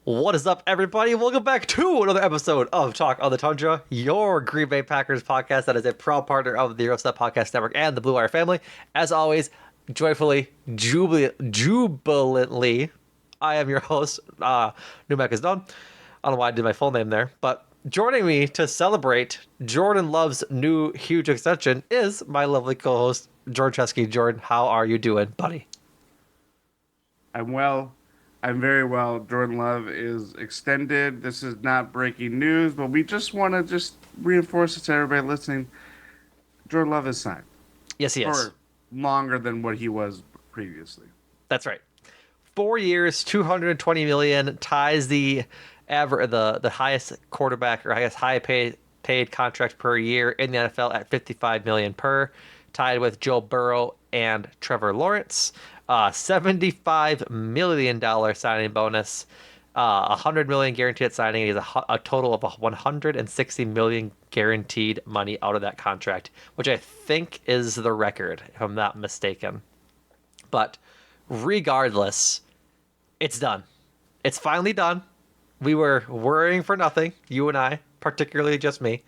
What is up, everybody? Welcome back to another episode of Talk on the Tundra, your Green Bay Packers podcast that is a proud partner of the Eurostep Podcast Network and the Blue Wire family. As always, joyfully, jubilantly, I am your host, Numac and Jordan. I don't know why I did my full name there, but joining me to celebrate Jordan Love's new huge extension is my lovely co-host, George Chesky. Jordan, how are you doing, buddy? I'm well. I'm very well. Jordan Love is extended. This is not breaking news, but we just want to just reinforce it to everybody listening. Jordan Love is signed Yes, he is. for longer than what he was previously. That's right. 4 years, 220 million ties the highest quarterback or I guess paid contract per year in the NFL at 55 million per, tied with Joe Burrow and Trevor Lawrence. $75 million signing bonus, 100 million guaranteed at signing. He has a total of 160 million guaranteed money out of that contract, which I think is the record, if I'm not mistaken. But regardless, it's done. It's finally done. We were worrying for nothing, you and I, particularly just me.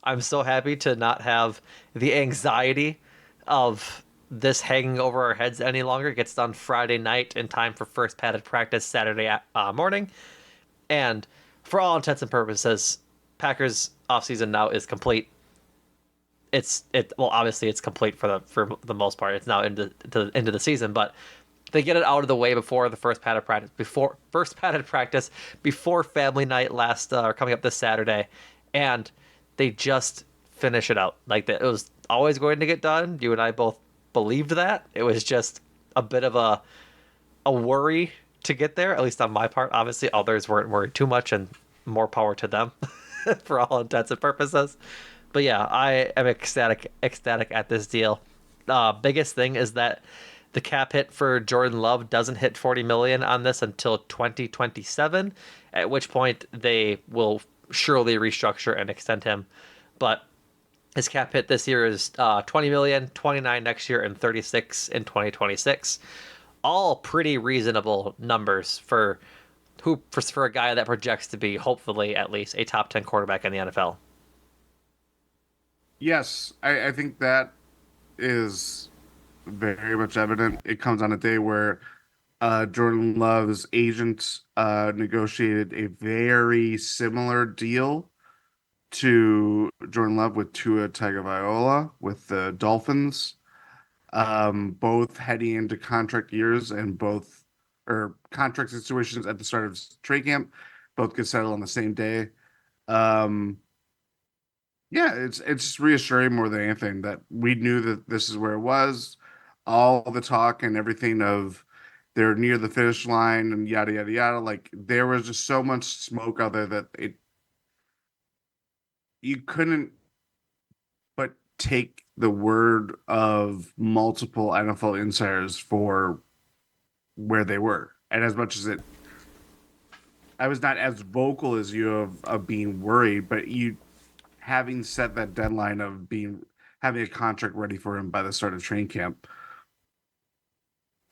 I'm so happy to not have the anxiety of this hanging over our heads any longer. It gets done Friday night in time for first padded practice Saturday morning. And for all intents and purposes, Packers offseason now is complete. Obviously it's complete for the most part. It's now into the end of the season, but they get it out of the way before the first padded practice, before family night last or coming up this Saturday, and they just finish it out like that. It was always going to get done. You and I both believed that. It was just a bit of a worry to get there, at least on my part. Obviously, others weren't worried too much, and more power to them for all intents and purposes. But yeah, I am ecstatic at this deal. Biggest thing is that the cap hit for Jordan Love doesn't hit 40 million on this until 2027, at which point they will surely restructure and extend him. But his cap hit this year is 20 million, 29 next year, and 36 in 2026. All pretty reasonable numbers for a guy that projects to be hopefully at least a top 10 quarterback in the NFL. Yes, I think that is very much evident. It comes on a day where Jordan Love's agent negotiated a very similar deal to Jordan Love with Tua Tagovailoa with the Dolphins, both heading into contract years and both or contract situations at the start of trade camp, both could settle on the same day. Um, yeah, it's reassuring more than anything that we knew that this is where it was. All the talk and everything of they're near the finish line and yada yada yada. Like there was just so much smoke out there that it you couldn't but take the word of multiple NFL insiders for where they were. And as much as I was not as vocal as you of being worried, but you having set that deadline of being having a contract ready for him by the start of training camp,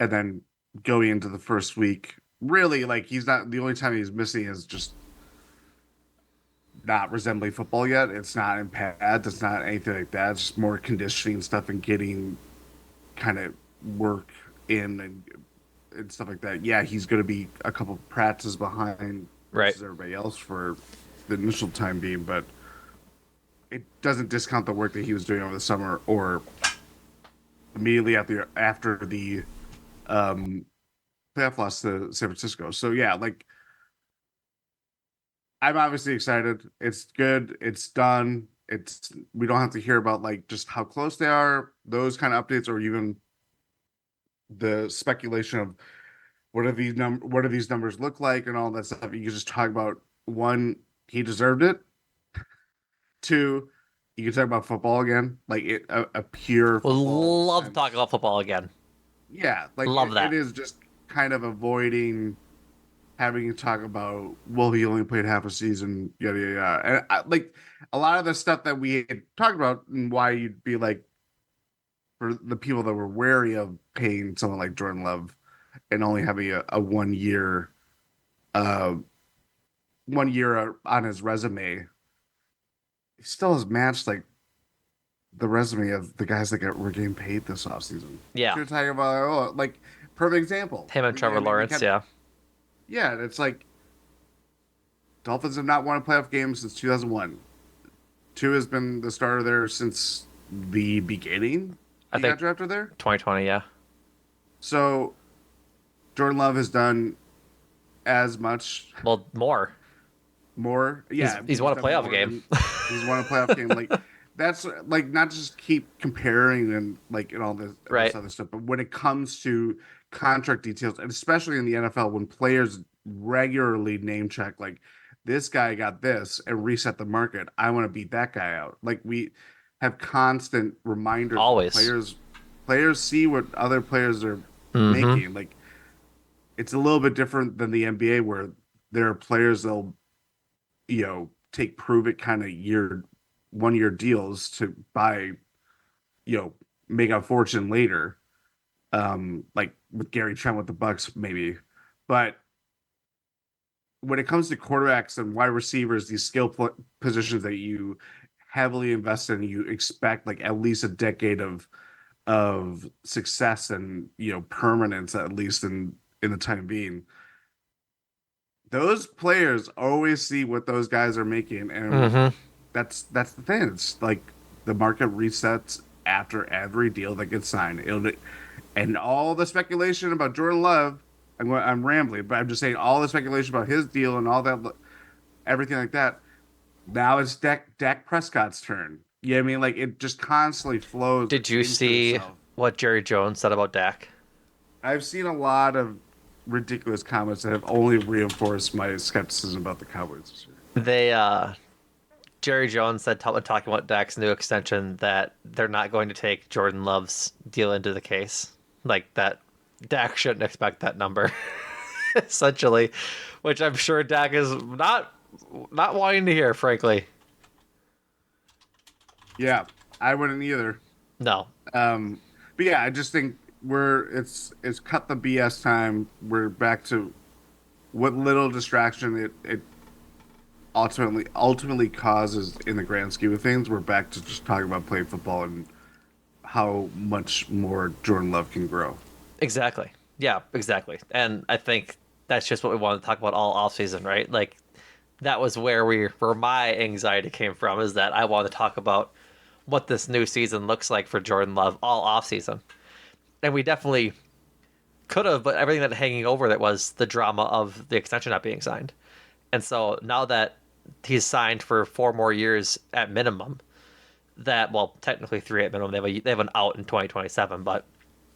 and then going into the first week, really like he's not the only time he's missing is just not resembling football yet. It's not in pads, it's not anything like that. It's just more conditioning stuff and getting kind of work in and stuff like that. Yeah, he's going to be a couple practices behind Right. versus everybody else for the initial time being, but it doesn't discount the work that he was doing over the summer or immediately after the um, playoff loss to San Francisco. So yeah, like I'm obviously excited. It's good. It's done. It's we don't have to hear about like just how close they are, those kind of updates, or even the speculation of what do these numbers look like and all that stuff. You can just talk about one, he deserved it. Two, you can talk about football again, like a pure Would football love to talk sense. about football again. Yeah, like Love it that. is just kind of avoiding having to talk about, well, he only played half a season, yada yada yada. And like a lot of the stuff that we had talked about and why you'd be like for the people that were wary of paying someone like Jordan Love and only having a 1 year 1 year on his resume, he still has matched like the resume of the guys that were getting paid this offseason. Yeah, So you're talking about, oh, like, perfect example. him and I Trevor mean, we Lawrence. kept, Yeah, yeah, it's like Dolphins have not won a playoff game since 2001. Two has been the starter there since the beginning. I He think got drafted there. 2020. Yeah, So Jordan Love has done as much well, more. more. Yeah, He's he's won a done playoff more game. than he's won a playoff game. Like that's like not just keep comparing and like and all this Right. other stuff, but when it comes to contract details, and especially in the NFL, when players regularly name check like this guy got this and reset the market, I want to beat that guy out. Like we have constant reminders when Always. players see what other players are Mm-hmm. making. Like it's a little bit different than the NBA where there are players they'll take prove it kind of 1 year deals to buy, you know, make a fortune later. Like with Gary Trent with the Bucks, maybe. But when it comes to quarterbacks and wide receivers, these positions that you heavily invest in, you expect like at least a decade of success and permanence at least in the time being. Those players always see what those guys are making, and Mm-hmm. that's the thing. It's like the market resets after every deal that gets signed. And all the speculation about Jordan Love, I'm rambling, but I'm just saying all the speculation about his deal and all that, everything like that. Now it's Dak Prescott's turn. You know what I mean? Like it just constantly flows Did you into see itself. what Jerry Jones said about Dak? I've seen a lot of ridiculous comments that have only reinforced my skepticism about the Cowboys this year. They Jerry Jones said talking about Dak's new extension that they're not going to take Jordan Love's deal into the case. Like that Dak shouldn't expect that number. Essentially, which I'm sure Dak is not wanting to hear, frankly. Yeah, I wouldn't either. No. Um, but yeah, I just think it's cut the BS time. We're back to what little distraction it ultimately causes in the grand scheme of things. We're back to just talking about playing football and how much more Jordan Love can grow. Exactly. Yeah, exactly. And I think that's just what we wanted to talk about all off season, right? Like that was where my anxiety came from is that I wanted to talk about what this new season looks like for Jordan Love all off season. And we definitely could have, but everything that hanging over that was the drama of the extension not being signed. And so now that he's signed for 4 more years at minimum, that well, technically three at minimum, they have an out in 2027, but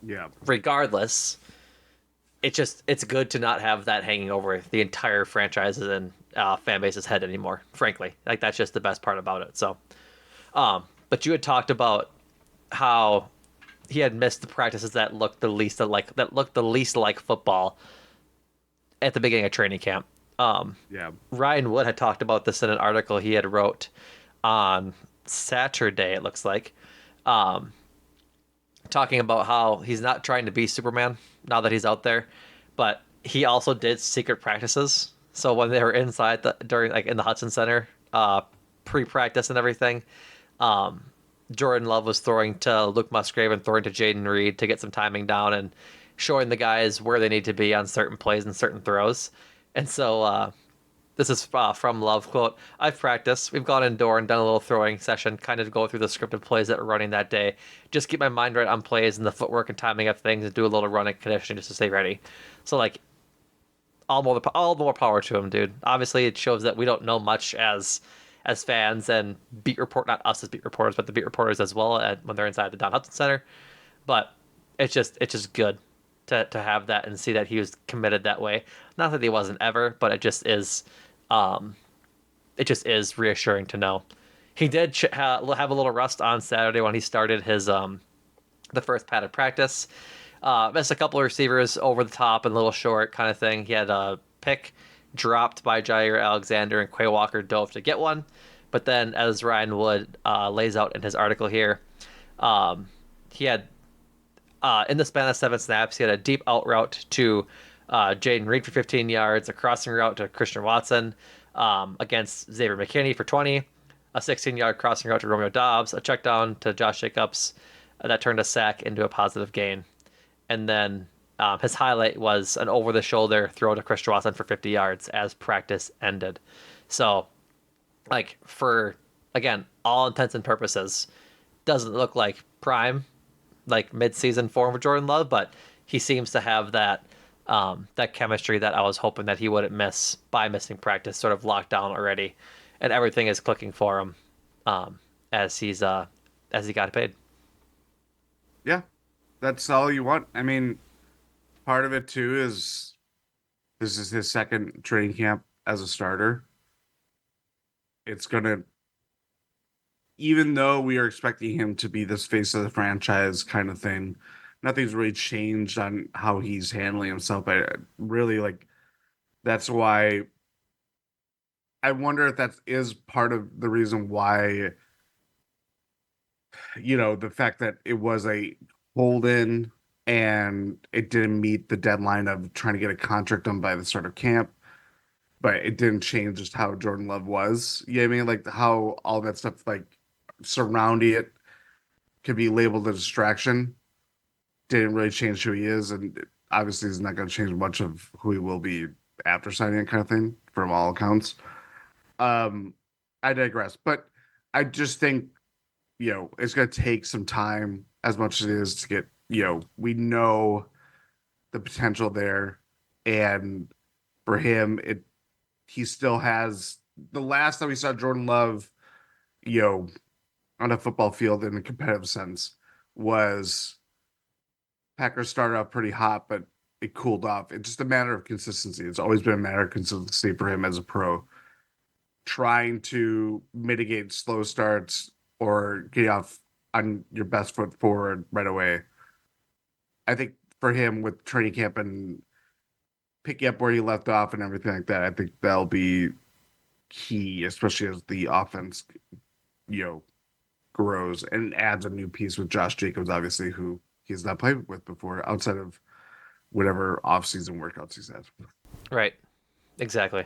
Yeah, regardless, it's good to not have that hanging over the entire franchises and fan base's head anymore. Frankly, like that's just the best part about it. So, but you had talked about how he had missed the practices that looked the least like football at the beginning of training camp. yeah, Ryan Wood had talked about this in an article he had wrote on Saturday. It looks like, talking about how he's not trying to be Superman now that he's out there, but he also did secret practices. So when they were inside during like in the Hudson Center, pre-practice and everything, Jordan Love was throwing to Luke Musgrave and throwing to Jaden Reed to get some timing down and showing the guys where they need to be on certain plays and certain throws. And so this is from Love quote. I've practiced. We've gone indoor and done a little throwing session, kind of go through the scripted plays that we're running that day. Just keep my mind right on plays and the footwork and timing of things, and do a little running conditioning just to stay ready. So like, all the more power to him, dude. Obviously, it shows that we don't know much as fans and not us as beat reporters, but the beat reporters as well when they're inside the Don Hudson Center. But it's just good to have that and see that he was committed that way. Not that he wasn't ever, but it just is reassuring to know. He did have a little rust on Saturday when he started his the first padded practice. Missed a couple of receivers over the top and a little short kind of thing. He had a pick dropped by Jair Alexander, and Quay Walker dove to get one. But then, as Ryan Wood lays out in his article here, he had in the span of 7 snaps, he had a deep out route to Jaden Reed for 15 yards, a crossing route to Christian Watson, against Xavier McKinney for 20, a 16-yard crossing route to Romeo Dobbs, a check down to Josh Jacobs that turned a sack into a positive gain. And then his highlight was an over-the-shoulder throw to Chris Watson for 50 yards as practice ended. So, like, for, again, all intents and purposes, doesn't look like prime, like mid-season form for Jordan Love, but he seems to have that chemistry that I was hoping that he wouldn't miss by missing practice, sort of locked down already, and everything is clicking for him um, as he got paid. Yeah, that's all you want. I mean, part of it too is this is his second training camp as a starter. It's gonna, even though we are expecting him to be this face of the franchise kind of thing, nothing's really changed on how he's handling himself. I really like that's why I wonder if that is part of the reason why, the fact that it was a hold in and it didn't meet the deadline of trying to get a contract done by the start of camp, but it didn't change just how Jordan Love was. You know what I mean? Like how all that stuff like surrounding it could be labeled a distraction. Didn't really change who he is, and obviously he's not going to change much of who he will be after signing it, kind of thing, from all accounts. Um, I digress, but I just think it's going to take some time, as much as it is to get we know the potential there, and for him, he still has the last time we saw Jordan Love, you know, on a football field in a competitive sense was Packers started out pretty hot, but it cooled off. It's just a matter of consistency. It's always been a matter of consistency for him as a pro, trying to mitigate slow starts or get off on your best foot forward right away. I think for him with training camp and picking up where he left off and everything like that, I think that'll be key, especially as the offense, you know, grows and adds a new piece with Josh Jacobs, obviously, who he's not played with before outside of whatever off-season workouts he's had. Right. Exactly.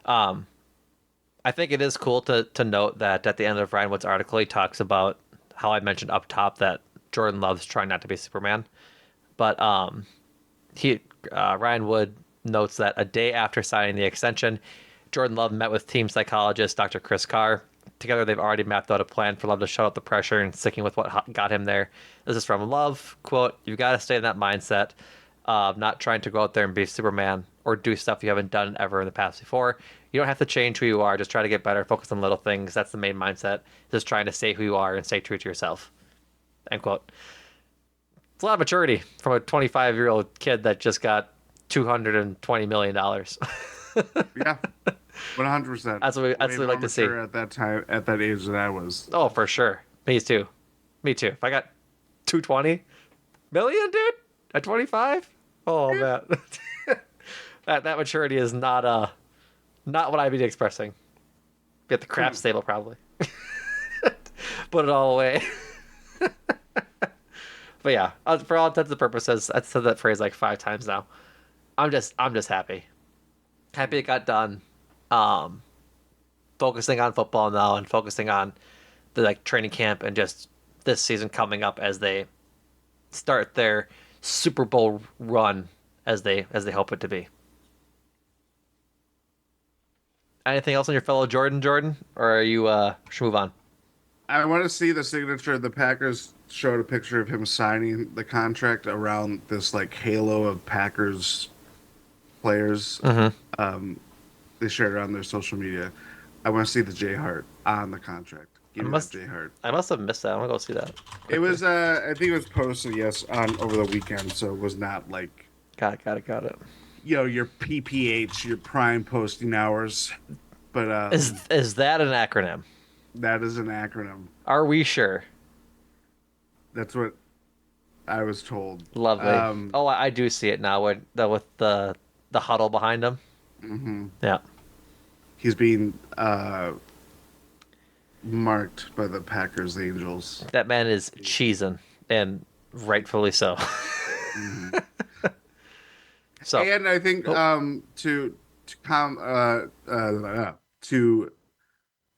Um, I think it is cool to note that at the end of Ryan Wood's article, he talks about how I mentioned up top that Jordan Love's trying not to be Superman, but he Ryan Wood notes that a day after signing the extension, Jordan Love met with team psychologist Dr. Chris Carr. Together, they've already mapped out a plan for Love to shut out the pressure and sticking with what got him there. This is from Love. Quote, "You've got to stay in that mindset of not trying to go out there and be Superman or do stuff you haven't done ever in the past before. You don't have to change who you are. Just try to get better. Focus on little things. That's the main mindset. Just trying to stay who you are and stay true to yourself." End quote. It's a lot of maturity from a 25-year-old kid that just got $220 million. Yeah, 100%. That's what Way we more like to see. mature at that time, at that age than I was. Oh, for sure. Me too. Me too. If I got 220 million, dude, at 25, oh man, that maturity is not what I'd be expressing. Be at the craps table probably. Put it all away. But yeah, for all intents and purposes, I've said that phrase like 5 times now. I'm just happy. Happy it got done. Um, Focusing on football now and focusing on the like training camp and just this season coming up as they start their Super Bowl run as they hope it to be. Anything else on your fellow Jordan, or are you should move on? I want to see the signature. The Packers showed a picture of him signing the contract around this like halo of Packers players. Mm-hmm. Um, they shared it on their social media. I want to see the J Hart on the contract. I Give me that must J Hart. I must have missed that. I'm gonna go see that It quickly. was I think it was posted, yes, on over the weekend, so it was not like Got it. your PPH, your prime posting hours, but Is that an acronym? that is an acronym. Are we sure? That's what I was told. Lovely. Oh, I do see it now. With the huddle behind him. Mhm. Yeah. He's being marked by the Packers Angels. That man is cheesing, and rightfully so. Mhm. So, And I think oh, to com to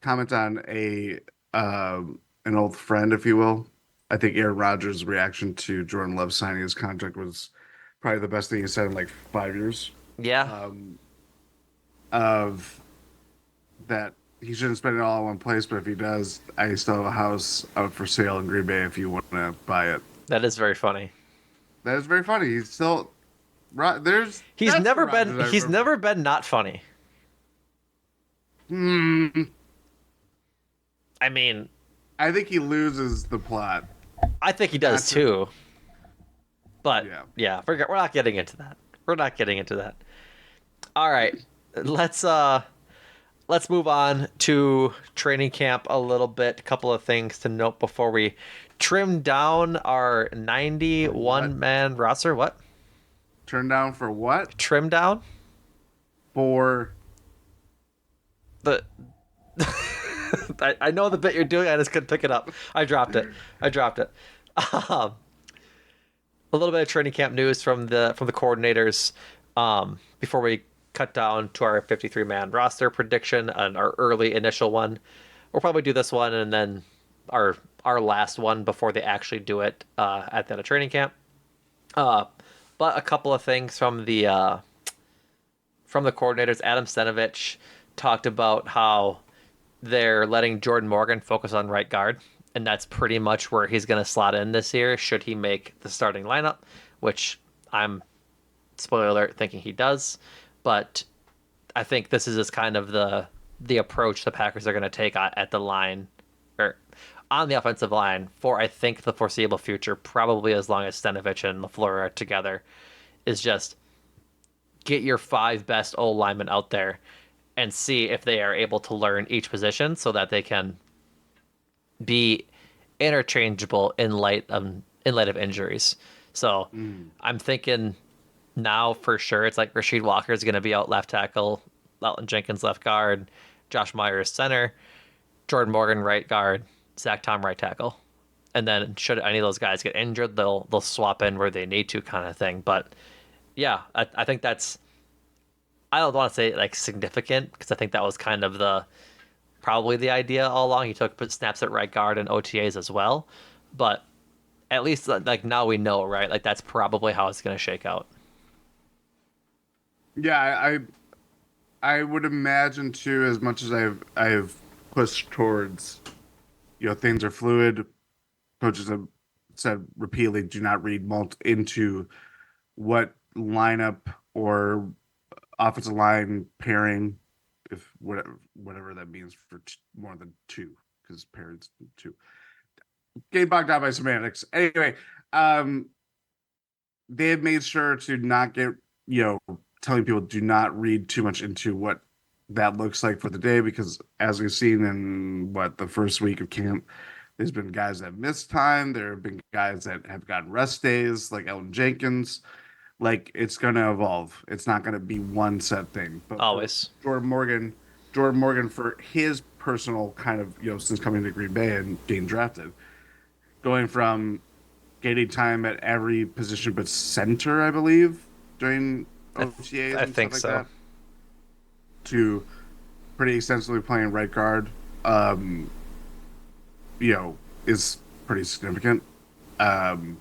comment on an old friend, if you will. I think Aaron Rodgers' reaction to Jordan Love signing his contract was probably the best thing he said in like 5 years. Yeah, Um, of that he shouldn't spend it all in one place, but if he does, I still have a house out for sale in Green Bay if you want to buy it. that is very funny. That is very funny. He's still there's He's that's the never been Rodgers I he's remember. never been not funny. Hmm. I mean, I think he loses the plot. I think he Not does to, too. But yeah. yeah, we're not getting into that. We're not getting into that. All right. Let's let's move on to training camp a little bit. A couple of things to note before we trim down our For what? 91 man roster. What? Turn down for what? Trim down? For The I know the bit you're doing. I just couldn't pick it up. I dropped it. I dropped it. Um, a little bit of training camp news from the coordinators before we cut down to our 53 man roster prediction and our early initial one. We'll probably do this one and then our our last one before they actually do it at the end of training camp. Uh, but a couple of things from the coordinators. Adam Stenovich talked about how they're letting Jordan Morgan focus on right guard, and that's pretty much where he's going to slot in this year. Should he make the starting lineup, which I'm spoiler alert thinking he does, but I think this is just kind of the approach the Packers are going to take at the line or on the offensive line for I think the foreseeable future, probably as long as Stenovich and LaFleur are together, is just get your five best old linemen out there and see if they are able to learn each position so that they can be interchangeable in light of injuries. So mm, I'm thinking now for sure it's like Rasheed Walker is going to be out left tackle, Elton Jenkins left guard, Josh Myers center, Jordan Morgan right guard, Zach Tom right tackle. And then should any of those guys get injured, they'll swap in where they need to kind of thing. But yeah, I think that's I don't want to say like significant because I think that was kind of the probably the idea all along. He took put snaps at right guard and OTAs as well, but at least like now we know, right? Like that's probably how it's going to shake out. yeah, I would imagine too, as much as I've pushed towards, things are fluid. Coaches have said repeatedly, do not read into what lineup or offensive line pairing, if whatever that means for more than two, because pairings two. Getting bogged down by semantics. Anyway, um, they have made sure to not get telling people do not read too much into what that looks like for the day, because as we've seen in the first week of camp, there's been guys that have missed time. There have been guys that have gotten rest days, like Elton Jenkins. Like it's gonna evolve. It's not gonna be one set thing. But for Always. Jordan Morgan for his personal kind of since coming to Green Bay and getting drafted, going from getting time at every position but center, I believe, during OTAs I and stuff think like so. that, to pretty extensively playing right guard, um, is pretty significant. Um,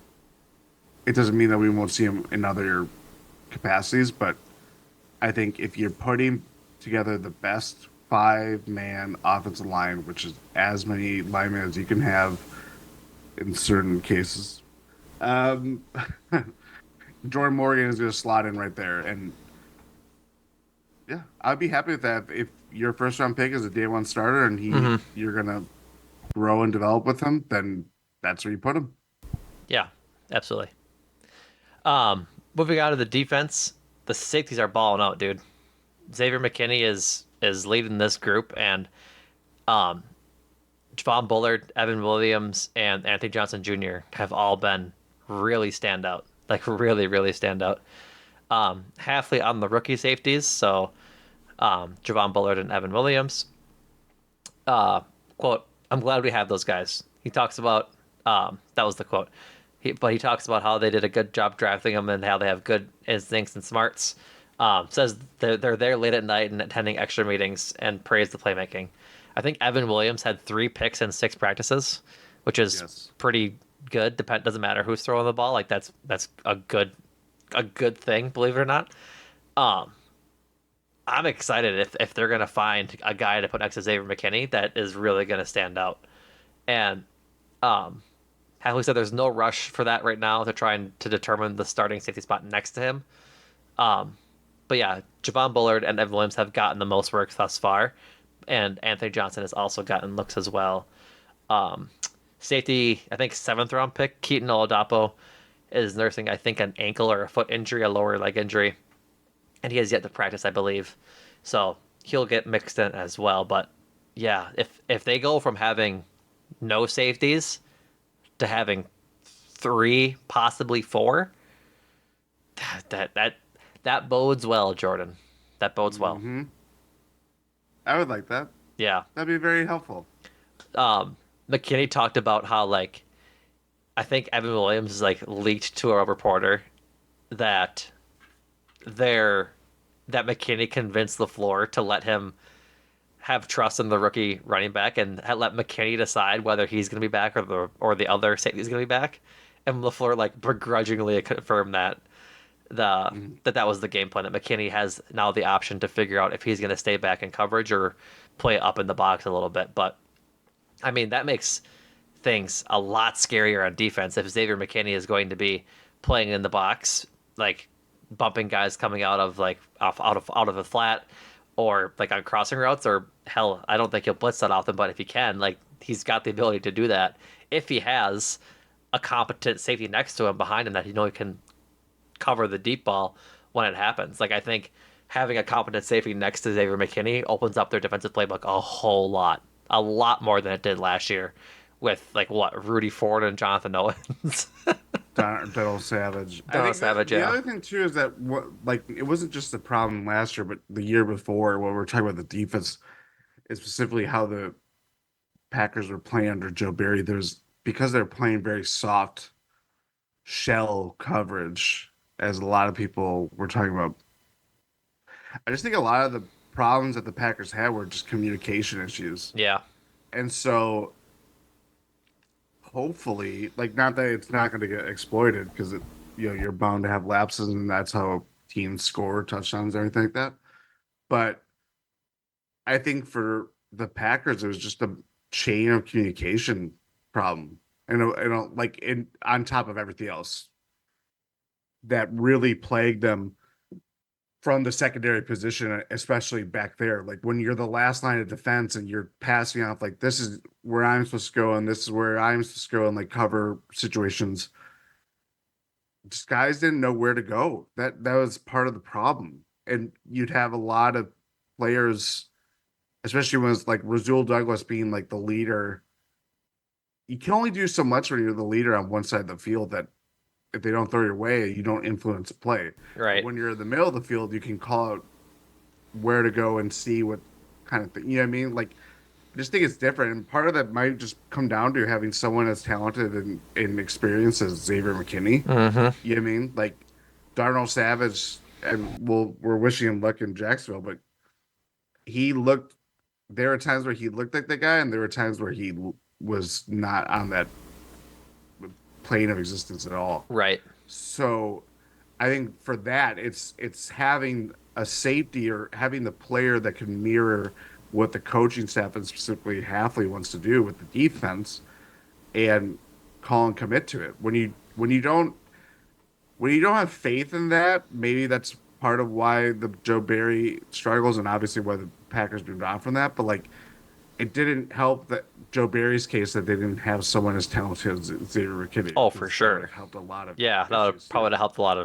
it doesn't mean that we won't see him in other capacities, but I think if you're putting together the best five-man offensive line, which is as many linemen as you can have in certain cases, um, Jordan Morgan is going to slot in right there. And yeah, I'd be happy with that. If your first round pick is a day one starter and Hmm. you're going to grow and develop with him, then that's where you put him. Yeah, absolutely. Moving on to the defense, the safeties are balling out, dude. Xavier McKinney is leading this group, and um, Javon Bullard, Evan Williams, and Anthony Johnson Jr. have all been really stand out, like really, really stand out. Halfley on the rookie safeties, so Javon Bullard and Evan Williams. Quote, I'm glad we have those guys. He talks about, that was the quote. But he talks about how they did a good job drafting them and how they have good instincts and smarts. Says they're there late at night and attending extra meetings and praised the playmaking. I think Evan Williams had 3 picks in 6 practices, which is Yes. pretty good. Doesn't matter who's throwing the ball. Like that's a good thing, believe it or not. Um, I'm excited if they're gonna find a guy to put next to Xavier McKinney that is really gonna stand out. And um, Haley said there's no rush for that right now. They're trying to determine the starting safety spot next to him. Um, but yeah, Javon Bullard and Evan Williams have gotten the most work thus far, and Anthony Johnson has also gotten looks as well. Um, Safety, I think 7th round pick Keaton Oladapo is nursing, I think, an ankle or a foot injury, a lower leg injury, and he has yet to practice, I believe. So he'll get mixed in as well. But yeah, if they go from having no safeties to having 3, possibly 4, that bodes well, Jordan. That bodes well. Hmm. I would like that. Yeah. That'd be very helpful. Um, McKinney talked about how like I think Evan Williams like leaked to a reporter that they're that McKinney convinced LaFleur to let him have trust in the rookie running back and let McKinney decide whether he's going to be back or the other safety is going to be back. And LaFleur like begrudgingly confirmed Mhm. that was the game plan. That McKinney has now the option to figure out if he's going to stay back in coverage or play up in the box a little bit. But I mean that makes things a lot scarier on defense if Xavier McKinney is going to be playing in the box, like bumping guys coming out of like out of the flat or like on crossing routes or hell, I don't think he'll blitz that often, but if he can, like he's got the ability to do that if he has a competent safety next to him behind him that he know he can cover the deep ball when it happens. Like I think having a competent safety next to Xavier McKinney opens up their defensive playbook a lot more than it did last year with like what Rudy Ford and Jonathan Owens. Donald Savage. I Donald think that Savage, the yeah. other thing too is that what like it wasn't just the problem last year, but the year before when we were talking about the defense, is specifically how the Packers were playing under Joe Barry. There's because they're playing very soft shell coverage, as a lot of people were talking about. I just think a lot of the problems that the Packers had were just communication issues. Yeah. And so hopefully, like not that it's not going to get exploited because you're bound to have lapses and that's how teams score touchdowns and everything like that. But I think for the Packers, it was just a chain of communication problem, and like in on top of everything else that really plagued them from the secondary position, especially back there. Like when you're the last line of defense and you're passing off, like this is where I'm supposed to go and this is where I'm supposed to go and like cover situations. Just guys didn't know where to go. That was part of the problem. And you'd have a lot of players, especially when it's like Rasul Douglas being like the leader. You can only do so much when you're the leader on one side of the field that if they don't throw your way, you don't influence the play. But Right. when you're in the middle of the field, you can call out where to go and see what kind of thing. You know what I mean? Like, I just think it's different. And part of that might just come down to having someone as talented and experienced as Xavier McKinney. Mm-hmm. You know what I mean? Like, Darnell Savage, and we're wishing him luck in Jacksonville, but he looked, there were times where he looked like the guy, and there were times where he was not on that plane of existence at all. Right. So I think for that, it's having a safety or having the player that can mirror what the coaching staff and specifically Halfley wants to do with the defense and call and commit to it. When you don't have faith in that, maybe that's part of why the Joe Barry struggles and obviously why the Packers moved on from that. But like it didn't help that Joe Barry's case that they didn't have someone as talented as Xavier McKinney Oh, for because that would sure. have helped a lot of Yeah, that would issues probably too. have helped a lot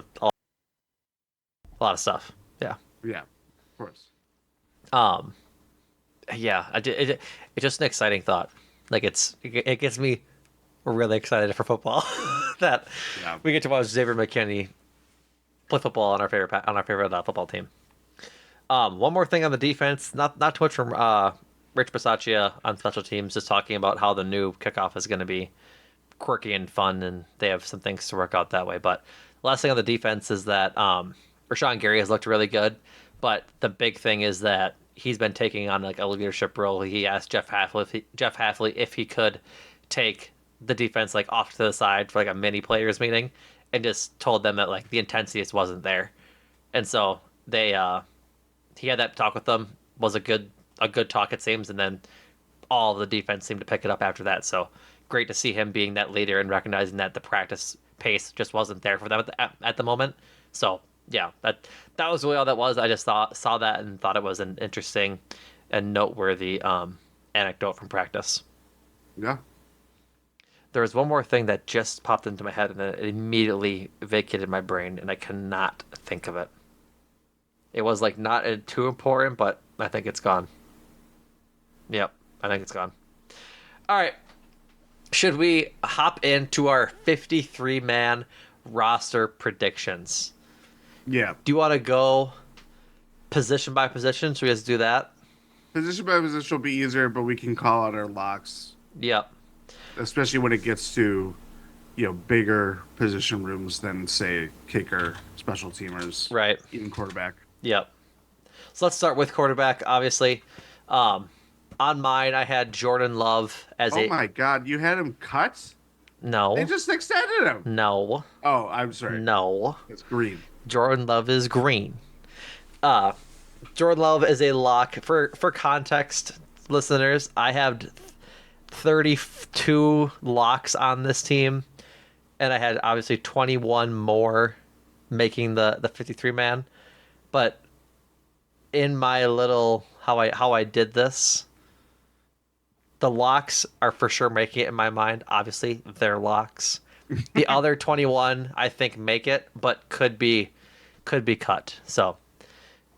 of stuff. Yeah. Yeah, of course. Um. Yeah. It's just an exciting thought. Like it gets me really excited for football that Yeah. we get to watch Xavier McKinney play football on our favorite football team. One more thing on the defense, not too much from Rich Bisaccia on special teams, just talking about how the new kickoff is going to be quirky and fun, and they have some things to work out that way. But the last thing on the defense is that Rashawn Gary has looked really good, but the big thing is that he's been taking on like a leadership role. He asked Jeff Halfley if he could take the defense like off to the side for like a mini players meeting, and just told them that like the intensity just wasn't there. And so they he had that talk with them, was a good talk it seems, and then all the defense seemed to pick it up after that. So great to see him being that leader and recognizing that the practice pace just wasn't there for them at the moment. So yeah, that was really all that was. I just saw that and thought it was an interesting and noteworthy anecdote from practice. Yeah. There was one more thing that just popped into my head and it immediately vacated my brain, and I cannot think of it. It was like not too important, but I think it's gone. Yep, I think it's gone. All right. Should we hop into our 53-man roster predictions? Yeah. Do you want to go position by position? Should we just do that? Position by position will be easier, but we can call out our locks, Yep. especially when it gets to, bigger position rooms than, say, kicker, special teamers, Right. even quarterback. Yep. So let's start with quarterback, obviously. On mine, I had Jordan Love as Oh my God, you had him cut? They No. just extended him. No. Oh, I'm sorry. No. It's green. Jordan Love is green. Uh, Jordan Love is a lock. For context, listeners, I have 32 locks on this team, and I had obviously 21 more making the 53 man. But in my little how I did this, the locks are for sure making it in my mind. Obviously, they're locks. The other 21, I think, make it, but could be cut. So,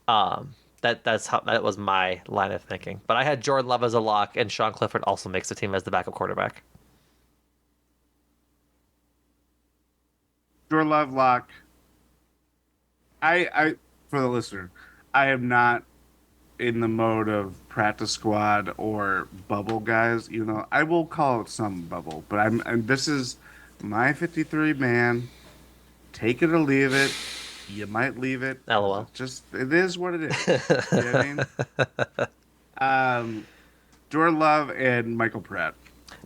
that was my line of thinking. But I had Jordan Love as a lock, and Sean Clifford also makes the team as the backup quarterback. Jordan Love lock. I for the listener, I am not in the mode of practice squad or bubble guys. I will call it some bubble, but and this is my 53 man. Take it or leave it. You might leave it. LOL. It is what it is. You know what I mean? Jordan Love and Michael Pratt.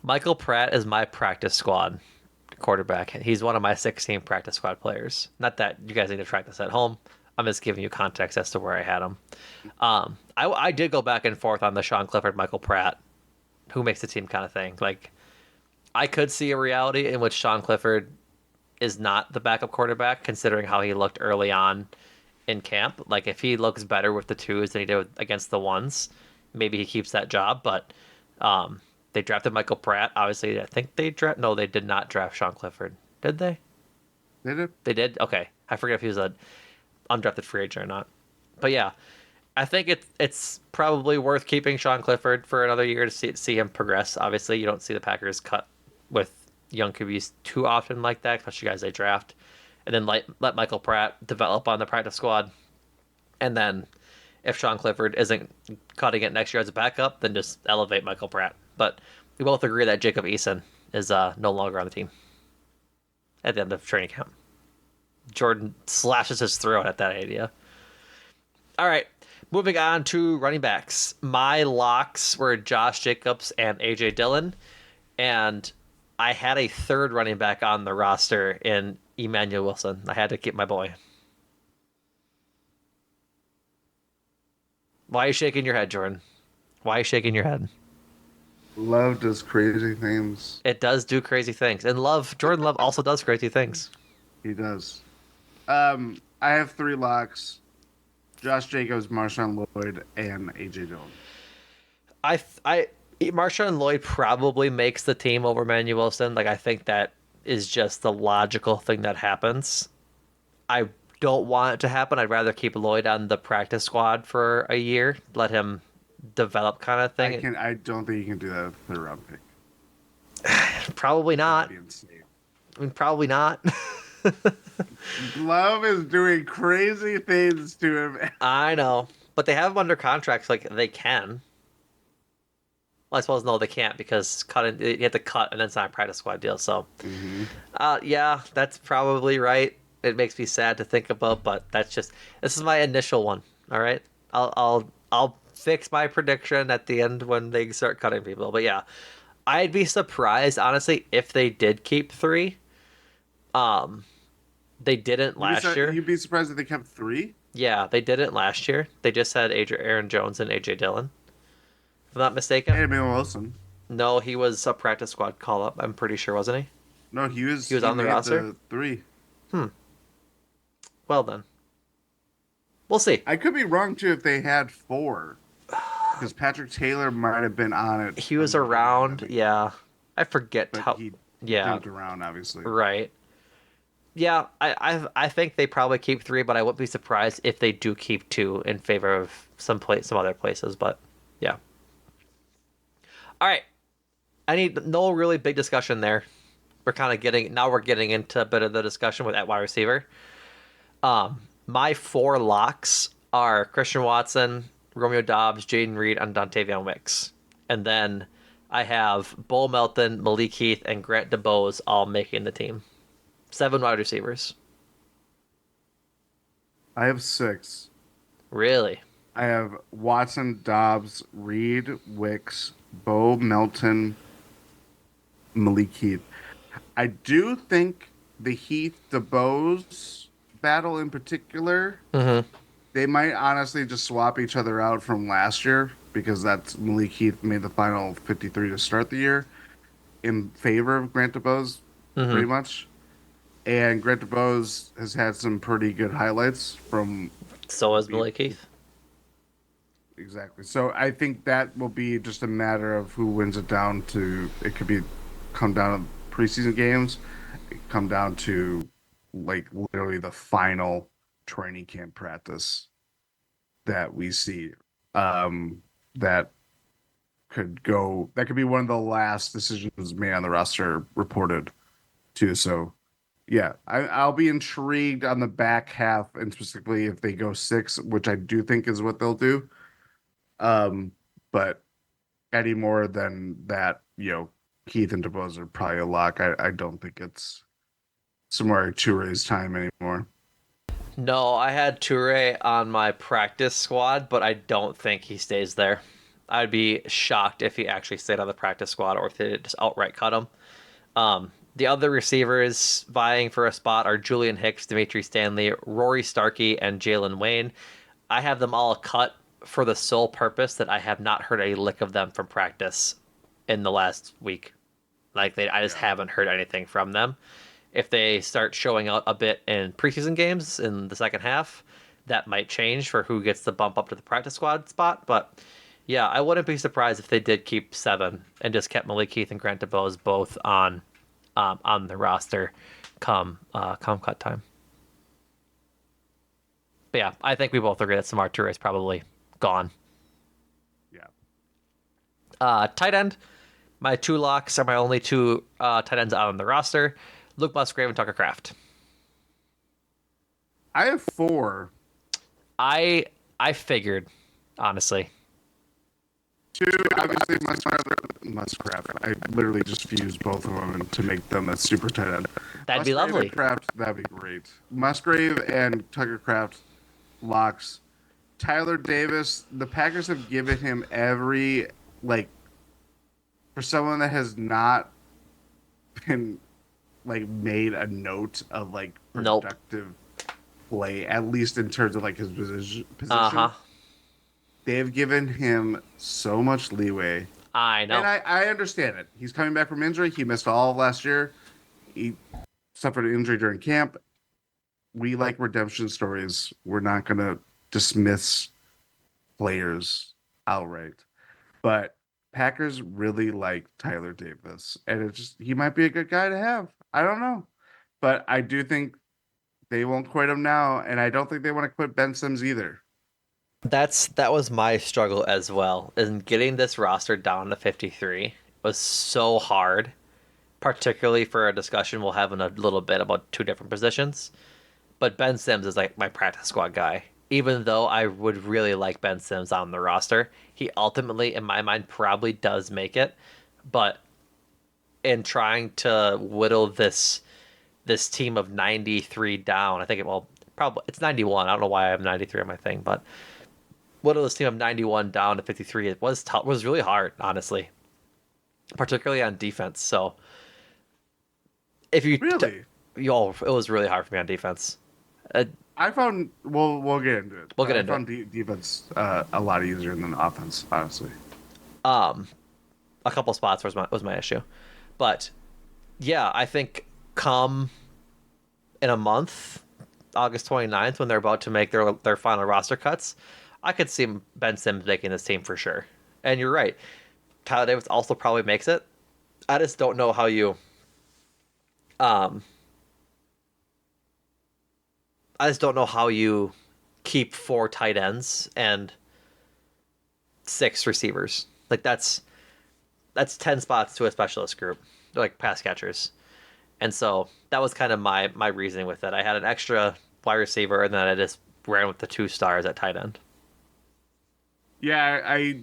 Michael Pratt is my practice squad quarterback. He's one of my 16 practice squad players. Not that you guys need to track this at home. I'm just giving you context as to where I had him. I did go back and forth on the Sean Clifford, Michael Pratt, who makes the team kind of thing. Like, I could see a reality in which Sean Clifford is not the backup quarterback, considering how he looked early on in camp. Like, if he looks better with the twos than he did against the ones, maybe he keeps that job. But they drafted Michael Pratt. Obviously, I think no, they did not draft Sean Clifford. Did they? Did it? They did? Okay. I forget if he was a undrafted free agent or not. But yeah, I think it's probably worth keeping Sean Clifford for another year to see him progress. Obviously, you don't see the Packers cut with young QBs too often like that, especially guys they draft. And then let Michael Pratt develop on the practice squad. And then if Sean Clifford isn't cutting it next year as a backup, then just elevate Michael Pratt. But we both agree that Jacob Eason is no longer on the team at the end of training camp. Jordan slashes his throat at that idea. All right, moving on to running backs. My locks were Josh Jacobs and A.J. Dillon, and I had a third running back on the roster in Emmanuel Wilson. I had to keep my boy. Why are you shaking your head, Jordan? Why are you shaking your head? Love does crazy things. It does do crazy things. And Jordan Love also does crazy things. He does. I have 3 locks. Josh Jacobs, Marshawn Lloyd, and A.J. Dillon. Marshawn Lloyd probably makes the team over Manuel Wilson. Like, I think that is just the logical thing that happens. I don't want it to happen. I'd rather keep Lloyd on the practice squad for a year, let him develop kind of thing. I don't think you can do that with a 3rd round pick. Probably not. That'd be insane. I mean, probably not. Love is doing crazy things to him. I know, but they have him under contracts. Like, they can. Well, I suppose no, they can't because you have to cut and then sign a practice squad deal. So, yeah, that's probably right. It makes me sad to think about, but this is my initial one. All right, I'll fix my prediction at the end when they start cutting people. But yeah, I'd be surprised honestly if they did keep three. Um, they didn't last year. You'd be surprised if they kept three. Yeah, they didn't last year. They just had Aaron Jones and AJ Dillon, if I'm not mistaken. And Emmanuel Wilson. No, he was a practice squad call up. I'm pretty sure, wasn't he? No, he was. He was He on the made roster. the three. Hmm. Well then, we'll see. I could be wrong too if they had four, because Patrick Taylor might have been on it He from was the beginning, I around. think. Yeah, I forget But how. he Yeah, jumped around obviously. right. Yeah, I think they probably keep three, but I wouldn't be surprised if they do keep two in favor of some other places. But yeah. All right. I need no really big discussion there. We're getting into a bit of the discussion with at wide receiver. My four locks are Christian Watson, Romeo Dobbs, Jaden Reed, and Dontavion Wicks. And then I have Bull Melton, Malik Heath, and Grant DeBose all making the team. 7 wide receivers. I have six. Really? I have Watson, Dobbs, Reed, Wicks, Bo Melton, Malik Heath. I do think the Heath DeBose battle in particular, Mm-hmm. they might honestly just swap each other out from last year because that's Malik Heath made the final 53 to start the year in favor of Grant DeBose, Mm-hmm. pretty much. And Grant DeBose has had some pretty good highlights from So is being Malik Heath. exactly. So I think that will be just a matter of who wins it down to. It could be come down to preseason games, it could come down to like literally the final training camp practice that we see. That could go. That could be one of the last decisions made on the roster reported too. So yeah, I'll be intrigued on the back half, and specifically if they go six, which I do think is what they'll do. But any more than that, Keith and DeBose are probably a lock. I don't think it's Samori Touré's time anymore. No, I had Toure on my practice squad, but I don't think he stays there. I'd be shocked if he actually stayed on the practice squad or if they just outright cut him. The other receivers vying for a spot are Julian Hicks, Dimitri Stanley, Rory Starkey, and Jalen Wayne. I have them all cut for the sole purpose that I have not heard a lick of them from practice in the last week. I just Yeah. haven't heard anything from them. If they start showing out a bit in preseason games in the second half, that might change for who gets the bump up to the practice squad spot. But yeah, I wouldn't be surprised if they did keep 7 and just kept Malik Heath and Grant DeBose both on the roster come cut time. But yeah, I think we both agree that Samar Toure is probably gone. Yeah. Tight end. My 2 locks are my only 2 tight ends out on the roster. Luke Musgrave and Tucker Kraft. I have 4. I figured, honestly. 2, obviously, Musgrave. I literally just fused both of them to make them a super tight end. That'd be Musgrave lovely. and Kraft, that'd be great. Musgrave and Tucker Kraft locks. Tyler Davis, the Packers have given him every, for someone that has not been, made a note of, Nope. productive play, at least in terms of, his position. Uh-huh. They have given him so much leeway. I know. And I understand it. He's coming back from injury. He missed all of last year. He suffered an injury during camp. We like redemption stories. We're not going to dismiss players outright. But Packers really like Tyler Davis. And he might be a good guy to have. I don't know. But I do think they won't quit him now. And I don't think they want to quit Ben Sims either. That was my struggle as well. And getting this roster down to 53 was so hard, particularly for a discussion we'll have in a little bit about 2 different positions. But Ben Sims is like my practice squad guy. Even though I would really like Ben Sims on the roster, he ultimately, in my mind, probably does make it. But in trying to whittle this team of 93 down. I think probably it's 91. I don't know why I have 93 on my thing, but what this team of 91 down to 53, it was tough, was really hard, honestly, particularly on defense. So if you, Really, it was really hard for me on defense. Uh, I found we'll get into it, we'll but get I into it. found defense a lot easier than offense, honestly. Um, a couple spots was my issue, but yeah, I think come in a month, August 29th, when they're about to make their final roster cuts, I could see Ben Simmons making this team for sure. And you're right, Tyler Davis also probably makes it. I just don't know how you um I just don't know how you keep four tight ends and six receivers. Like that's 10 spots to a specialist group, like pass catchers. And so that was kind of my reasoning with it. I had an extra wide receiver, and then I just ran with the two stars at tight end. Yeah, I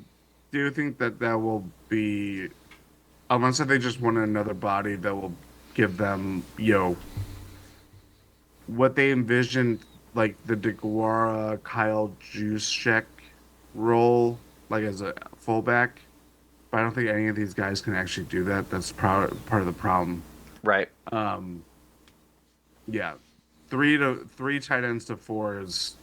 do think that that will be, unless if they just want another body that will give them, what they envisioned, like the DeGuara, Kyle Juszczyk role, like as a fullback. But I don't think any of these guys can actually do that. That's part of the problem. Right. Um, yeah, three tight ends to four is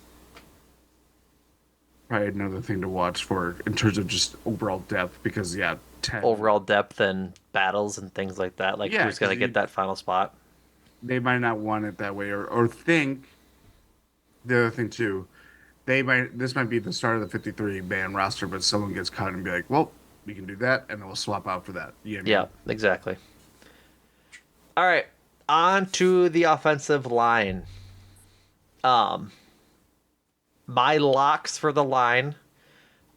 probably another thing to watch for in terms of just overall depth. Because yeah, 10, Overall depth and battles and things like that. Like yeah, who's gonna get that final spot? they might not want it that way, or think the other thing too. This might be the start of the 53 man roster, but someone gets cut and be like, well, we can do that, and then we'll swap out for that. You know what I Yeah, mean? exactly. All right, on to the offensive line. Um, my locks for the line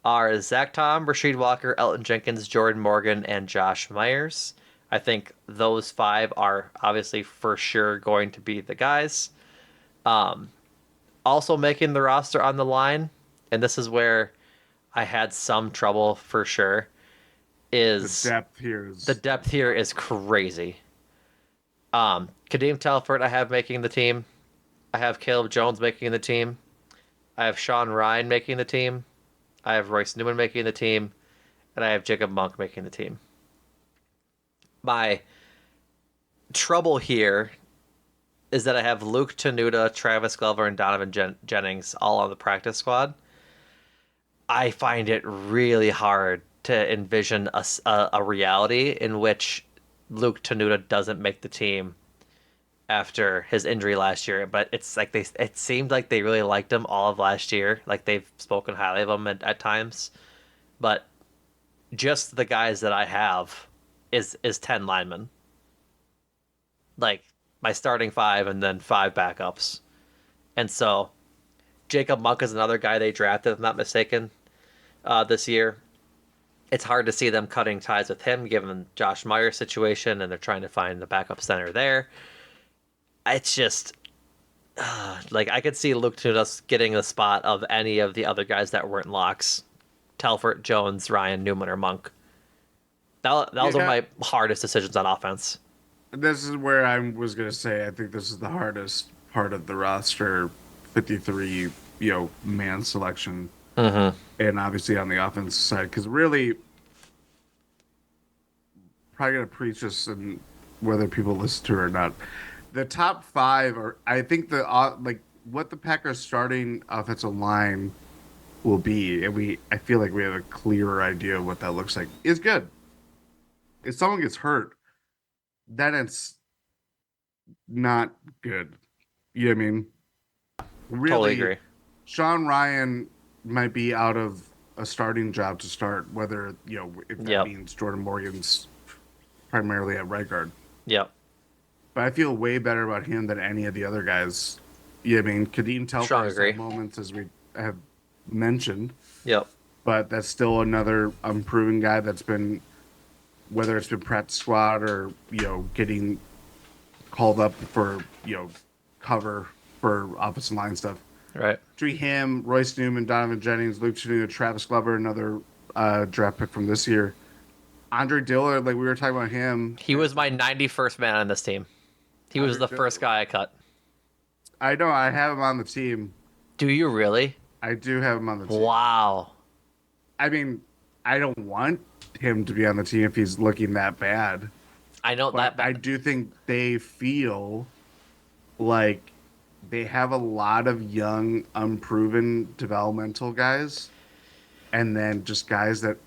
are Zach Tom, Rasheed Walker, Elton Jenkins, Jordan Morgan, and Josh Myers. I think those five are obviously for sure going to be the guys. Um, Also making the roster on the line, and this is where I had some trouble for sure, The is depth here the is depth here is crazy. Kadeem Telford I have making the team. I have Caleb Jones making the team. I have Sean Ryan making the team. I have Royce Newman making the team. And I have Jacob Monk making the team. My trouble here is that I have Luke Tenuta, Travis Glover, and Donovan Jennings all on the practice squad. I find it really hard to envision a reality in which Luke Tenuta doesn't make the team after his injury last year. But it's like it seemed like they really liked him all of last year. Like they've spoken highly of him at times. But just the guys that I have is 10 linemen. Like my starting five and then five backups. And so Jacob Monk is another guy they drafted, if I'm not mistaken, this year. It's hard to see them cutting ties with him given Josh Myers' situation, and they're trying to find the backup center there. It's just like I could see Luke Tunas getting the spot of any of the other guys that weren't locks: Telford, Jones, Ryan, Newman, or Monk. That was one of yeah. my hardest decisions on offense. This is where I was gonna say I think this is the hardest part of the roster, 53, man selection, Mm-hmm. and obviously on the offense side, because really, probably gonna preach this and whether people listen to it or not. The top five are, I think like what the Packers starting offensive line will be, and I feel like we have a clearer idea of what that looks like. Is good. If someone gets hurt, then it's not good. You know what I mean? Totally Really, agree. Sean Ryan might be out of a starting job to start, whether, if that Yep. means Jordan Morgan's primarily at right guard. Yep. But I feel way better about him than any of the other guys. Yeah, I mean, Kadeem Telford Strong has agree. had moments, as we have mentioned, Yep. but that's still another unproven guy that's been, whether it's been practice squad or, getting called up for, cover for offensive line stuff. Right. Between him, Royce Newman, Donovan Jennings, Luke Cheney, Travis Glover, another draft pick from this year. Andre Dillard, like we were talking about him. He was my 91st man on this team. He was Andre the first guy I cut. I know I have him on the team. Do you really? I do have him on the team. Wow. I mean, I don't want him to be on the team if he's looking that bad, I know but that. I do think they feel like they have a lot of young, unproven developmental guys, and then just guys that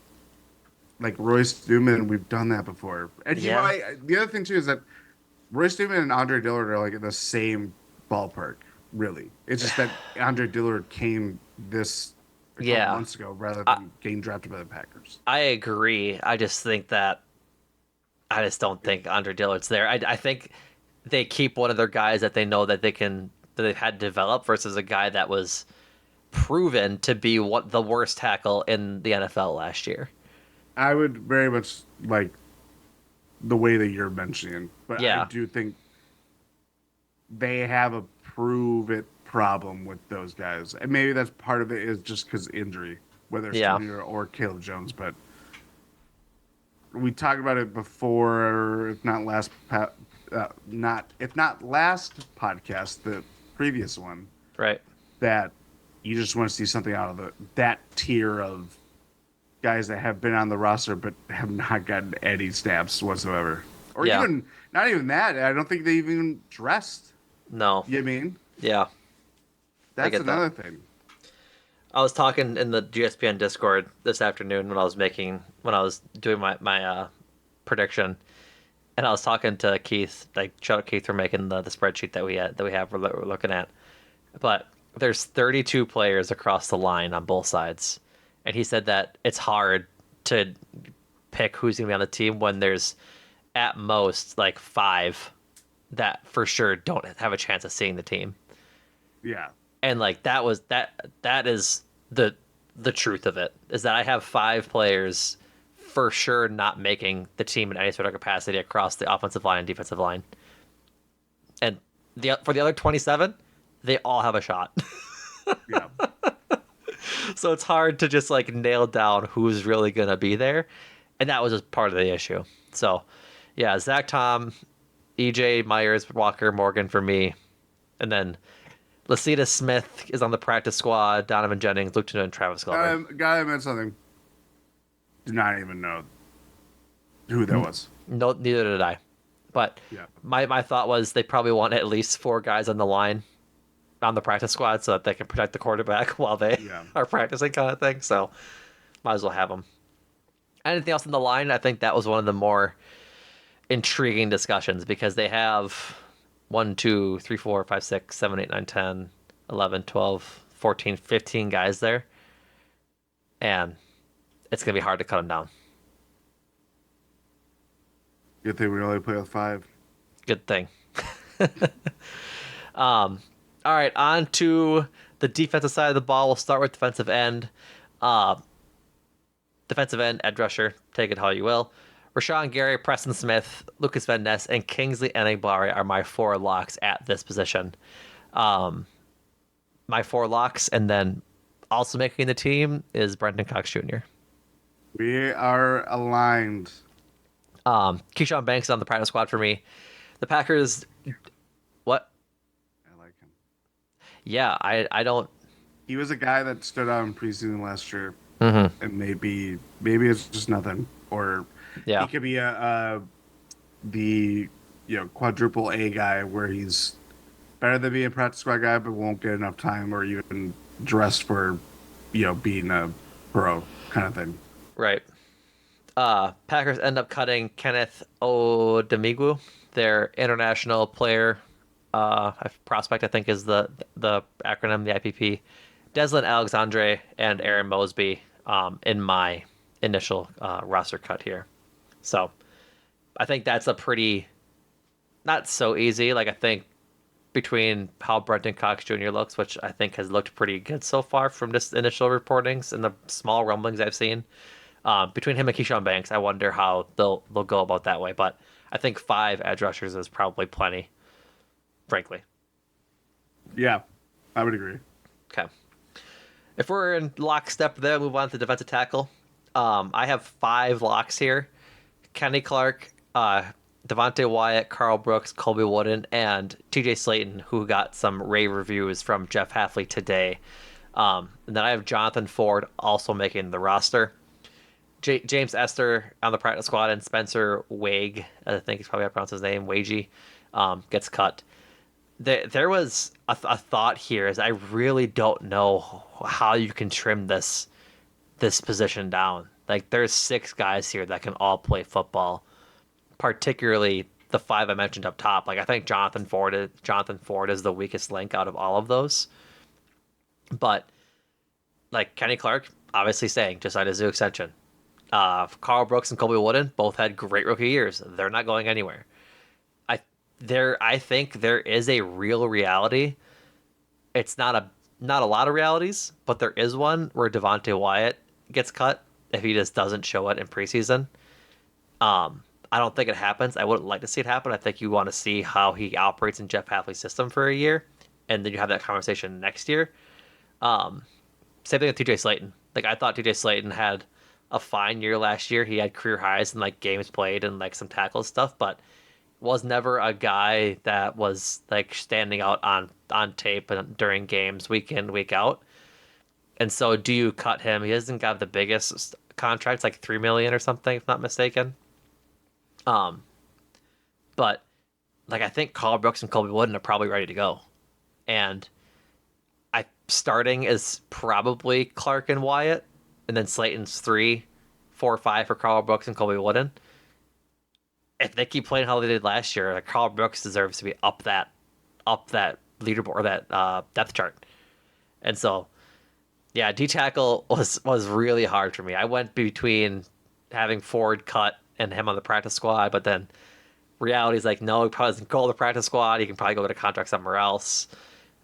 like Royce Newman. We've done that before, and he Yeah. might. The other thing too is that Royce Newman and Andre Dillard are like in the same ballpark. Really, it's just that Andre Dillard came this a couple Yeah. months ago rather I, than getting drafted by the Packers. I agree. I just think that I just don't think Andre Dillard's there. I think they keep one of their guys that they know that they've had develop versus a guy that was proven to be what the worst tackle in the NFL last year. I would very much like the way that you're mentioning, but I Yeah. do think they have a prove it problem with those guys, and maybe that's part of it is just because injury, whether it's Yeah. Tony or Caleb Jones. But we talked about it before, if not last, not if not last podcast, the previous one, Right. that you just want to see something out of that tier of guys that have been on the roster but have not gotten any snaps whatsoever, or Yeah. even not even that. I don't think they even dressed. No. You know what I mean? Yeah. I That's get that. another thing. I was talking in the GSPN Discord this afternoon when I was doing my prediction, and I was talking to Keith. Like, shout out Keith for making the spreadsheet we're looking at. But there's 32 players across the line on both sides, and he said that it's hard to pick who's gonna be on the team when there's at most like 5 that for sure don't have a chance of seeing the team. Yeah, And like that is the truth of it, is that I have 5 players for sure not making the team in any sort of capacity across the offensive line and defensive line. And for the other 27, they all have a shot. yeah, So it's hard to just like nail down who's really gonna be there. And that was just part of the issue. So yeah, Zach Tom, EJ Myers, Walker, Morgan for me. And then Lasita Smith is on the practice squad, Donovan Jennings, Luke Tuna, and Travis Glover. guy meant something. Do not even know who that was. No, neither did I. But Yeah, my thought was they probably want at least 4 guys on the line on the practice squad so that they can protect the quarterback while they yeah, are practicing, kind of thing. So might as well have them. Anything else on the line? I think that was one of the more intriguing discussions because they have 1, 2, 3, 4, 5, 6, 7, 8, 9, 10, 11, 12, 14, 15 guys there. And it's going to be hard to cut them down. good thing we only play with 5. Good thing. All right, on to the defensive side of the ball. We'll start with defensive end. Defensive end, edge rusher, take it how you will. Rashawn Gary, Preston Smith, Lucas Van Ness, and Kingsley Enagbare are my 4 locks at this position. My 4 locks, and then also making the team is Brendan Cox Jr. We are aligned. Keyshawn Banks is on the practice squad for me. The Packers, what? I like him. Yeah, I don't. He was a guy that stood out in preseason last year, Mm-hmm. and maybe it's just nothing, or Yeah, he could be the quadruple A guy where he's better than being a practice squad guy, but won't get enough time or even dressed for being a pro kind of thing. right. Packers end up cutting Kenneth Odemigwu, their international player prospect, I think is the acronym, the IPP. Deslin Alexandre and Aaron Mosby in my initial roster cut here. So I think that's a pretty not so easy. Like I think between how Brenton Cox Jr. looks, which I think has looked pretty good so far from just initial reportings and the small rumblings I've seen. Between him and Keyshawn Banks, I wonder how they'll go about that way. But I think 5 edge rushers is probably plenty, frankly. Yeah, I would agree. Okay. If we're in lockstep there, move on to defensive tackle. I have 5 locks here. Kenny Clark, Devontae Wyatt, Carl Brooks, Colby Wooden, and TJ Slayton, who got some rave reviews from Jeff Halfley today. And then I have Jonathan Ford also making the roster. James Esther on the practice squad, and Spencer Wade, I think he's probably how to pronounce his name, Wagey, gets cut. There was a thought here is I really don't know how you can trim this position down. Like there's six guys here that can all play football, particularly the five I mentioned up top. Like I think Jonathan Ford is the weakest link out of all of those. But like Kenny Clark, obviously saying just signed a zoo extension. Carl Brooks and Colby Wooden both had great rookie years. They're not going anywhere. I think there is a real reality. It's not a lot of realities, but there is one where Devontae Wyatt gets cut if he just doesn't show it in preseason. I don't think it happens. I wouldn't like to see it happen. I think you want to see how he operates in Jeff Halfley's system for a year, and then you have that conversation next year. Same thing with TJ Slayton. Like I thought TJ Slayton had a fine year last year. He had career highs in like games played and like some tackle stuff, but was never a guy that was like standing out on tape and during games week in week out. And so, do you cut him? He hasn't got the biggest contracts, like 3 million or something, if not mistaken. Um, but like I think Carl Brooks and Colby Wooden are probably ready to go, and I starting is probably Clark and Wyatt, and then Slayton's 3, 4, 5 for Carl Brooks and Colby Wooden. If they keep playing how they did last year, like Carl Brooks deserves to be up that leaderboard or that depth chart. And so, yeah, D tackle was really hard for me. I went between having Ford cut and him on the practice squad, but then reality is like, no, he probably doesn't go to the practice squad. He can probably go get a contract somewhere else.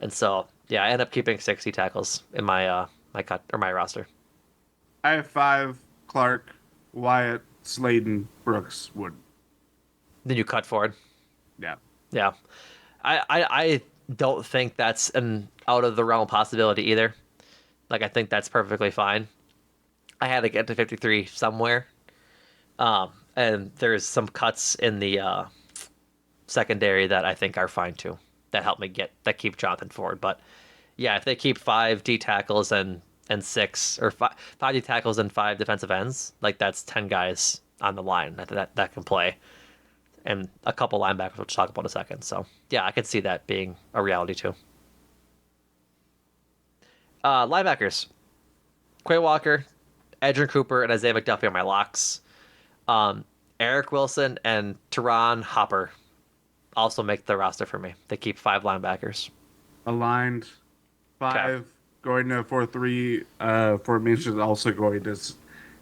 And so, yeah, I end up keeping 60 tackles in my cut or my roster. I have 5: Clark, Wyatt, Slayton, Brooks, Wood. Then you cut Ford. Yeah. Yeah. I don't think that's an out of the realm possibility either. Like I think that's perfectly fine. I had to get to 53 somewhere. And there's some cuts in the secondary that I think are fine too. That keep Jonathan Ford. But yeah, if they keep 5 D tackles and 6 or 5 D tackles and 5 defensive ends, like that's 10 guys on the line that can play, and a couple linebackers we'll talk about in a second. So yeah, I could see that being a reality too. Linebackers: Quay Walker, Edgerrin Cooper, and Isaiah McDuffie are my locks. Eric Wilson and Teron Hopper also make the roster for me. They keep 5 linebackers. Aligned. 5 Okay. going to 4-3 formation is also going to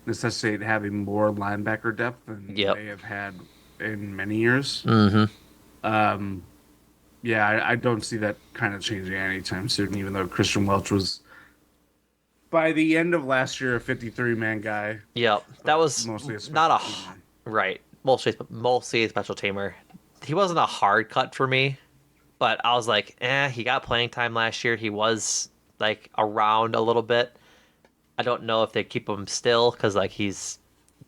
necessitate having more linebacker depth than Yep. they have had in many years. Mm-hmm. Yeah, I don't see that kind of changing anytime soon, even though Christian Welch was, by the end of last year, a 53-man guy, Yep. That but was mostly a special not a teamer. right. Mostly a special teamer. He wasn't a hard cut for me, but I was like, he got playing time last year. He was like around a little bit. I don't know if they keep him still because like he's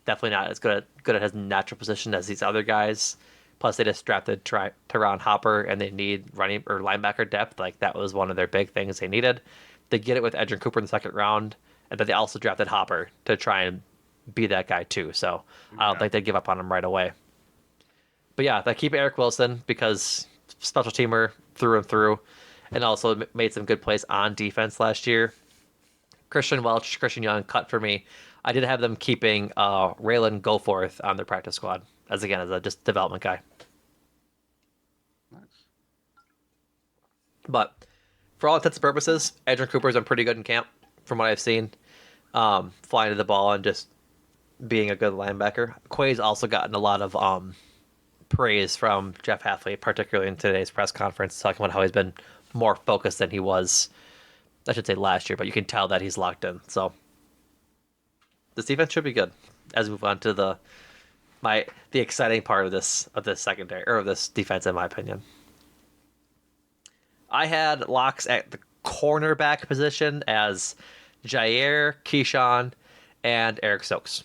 definitely not as good at his natural position as these other guys. Plus, they just drafted Teron Hopper, and they need running or linebacker depth. Like that was one of their big things they needed. They get it with Edgerrin Cooper in the second round, and then they also drafted Hopper to try and be that guy too. So I don't Yeah. think they'd give up on him right away. But yeah, they keep Eric Wilson because special teamer through and through, and also made some good plays on defense last year. Christian Welch, Christian Young cut for me. I did have them keeping Raylan Goforth on their practice squad as a just development guy. Nice. But for all intents and purposes, Edgerrin Cooper's been pretty good in camp from what I've seen. Flying to the ball and just being a good linebacker. Quay's also gotten a lot of praise from Jeff Halfley, particularly in today's press conference, talking about how he's been more focused than he was, I should say, last year, but you can tell that he's locked in. So this defense should be good as we move on to the exciting part of this secondary or of this defense, in my opinion. I had locks at the cornerback position as Jair, Keyshawn, and Eric Stokes.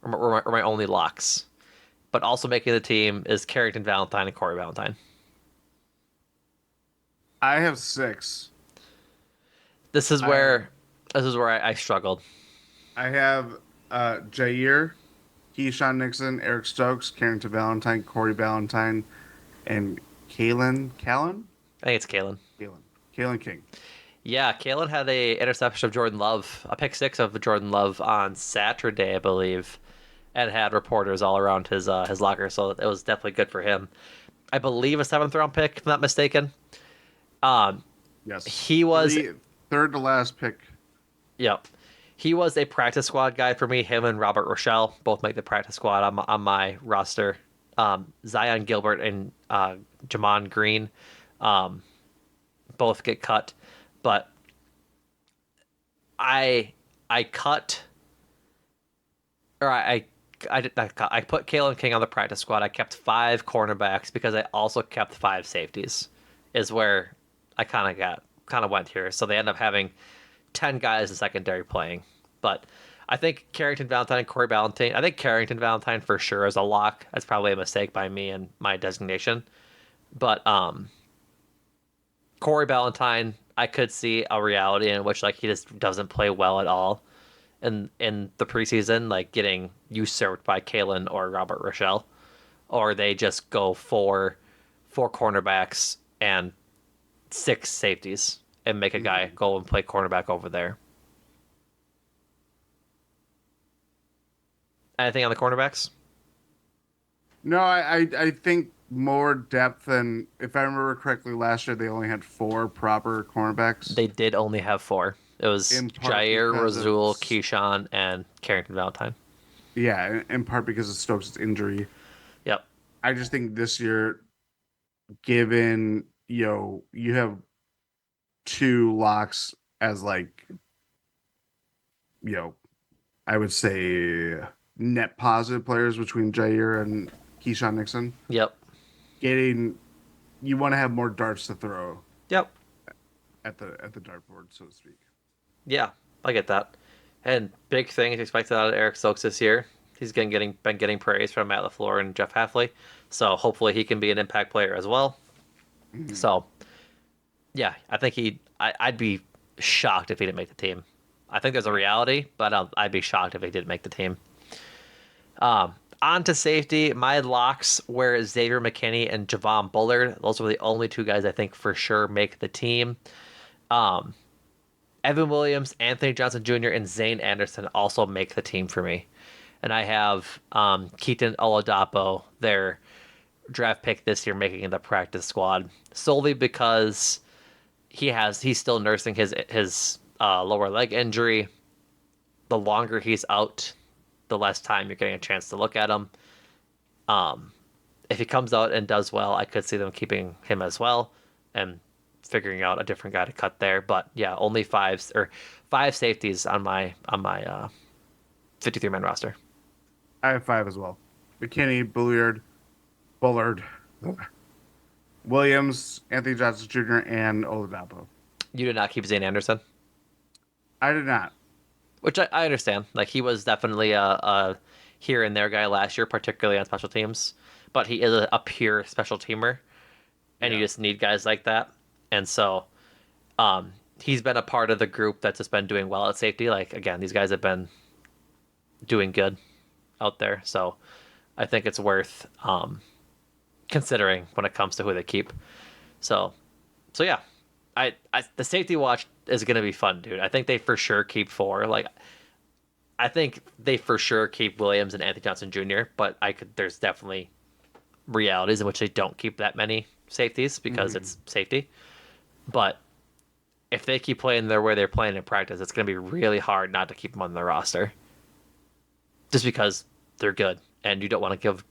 Were my only locks. but also making the team is Carrington Valentine and Corey Valentine. I have six. This is I where I struggled. I have Jair, Keyshawn Nixon, Eric Stokes, Carrington Valentine, Corey Valentine, and Callan? I think it's Kalen. Kalen King. Yeah, Kalen had a interception of Jordan Love, a pick six of Jordan Love on Saturday, I believe, and had reporters all around his locker. So it was definitely good for him. I believe a seventh round pick, if I'm not mistaken. Um, Yes. he was, Third to last pick. yep, he was a practice squad guy for me. Him and Robert Rochelle both make the practice squad on my roster. Zion Gilbert and Jamon Green both get cut, but I I cut or I did not cut. I put Kalen King on the practice squad. I kept 5 cornerbacks because I also kept 5 safeties. Is where I kind of went here. So they end up having 10 guys in secondary playing. But I think Carrington Valentine and Corey Valentine. I think Carrington Valentine for sure is a lock. That's probably a mistake by me and my designation. But Corey Valentine, I could see a reality in which like he just doesn't play well at all in the preseason, like getting usurped by Kalen or Robert Rochelle, or they just go four cornerbacks and 6 safeties and make a guy go and play cornerback over there. Anything on the cornerbacks? No, I think more depth than if I remember correctly. Last year they only had four proper cornerbacks. They did only have 4. It was In part Jair, because of Razul, Keyshawn, and Carrington Valentine. yeah, in part because of Stokes' injury. Yep. I just think this year, given you have two locks as like I would say net positive players between Jair and Keyshawn Nixon. Yep. You want to have more darts to throw Yep. at the dartboard, so to speak. Yeah, I get that. And big things expected out of Eric Stokes this year. He's been getting praise from Matt LaFleur and Jeff Halfley. So hopefully he can be an impact player as well. Mm-hmm. So yeah, I think I'd be shocked if he didn't make the team. I think there's a reality, but I'd be shocked if he didn't make the team. On to safety. My locks were Xavier McKinney and Javon Bullard. Those were the only 2 guys I think for sure make the team. Evan Williams, Anthony Johnson Jr., and Zane Anderson also make the team for me. And I have Keaton Oladapo, their draft pick this year, making the practice squad solely because he's still nursing his lower leg injury. The longer he's out, the less time you're getting a chance to look at him. If he comes out and does well, I could see them keeping him as well and figuring out a different guy to cut there. But yeah, only 5 safeties on my 53-man roster. I have 5 as well: McKinney, Bullard, Williams, Anthony Johnson Jr., and Oladapo. You did not keep Zane Anderson, I did not. which I understand. Like he was definitely a here and there guy last year, particularly on special teams. But he is a pure special teamer, and you just need guys like that. And so, he's been a part of the group that's just been doing well at safety. Like again, these guys have been doing good out there. So, I think it's worth considering when it comes to who they keep. So yeah, I the safety watch is gonna be fun, dude. I think they for sure keep 4. Like, I think they for sure keep Williams and Anthony Johnson Jr. But there's definitely realities in which they don't keep that many safeties because it's safety. But if they keep playing their way they're playing in practice, it's gonna be really hard not to keep them on the roster, just because they're good, and you don't want to give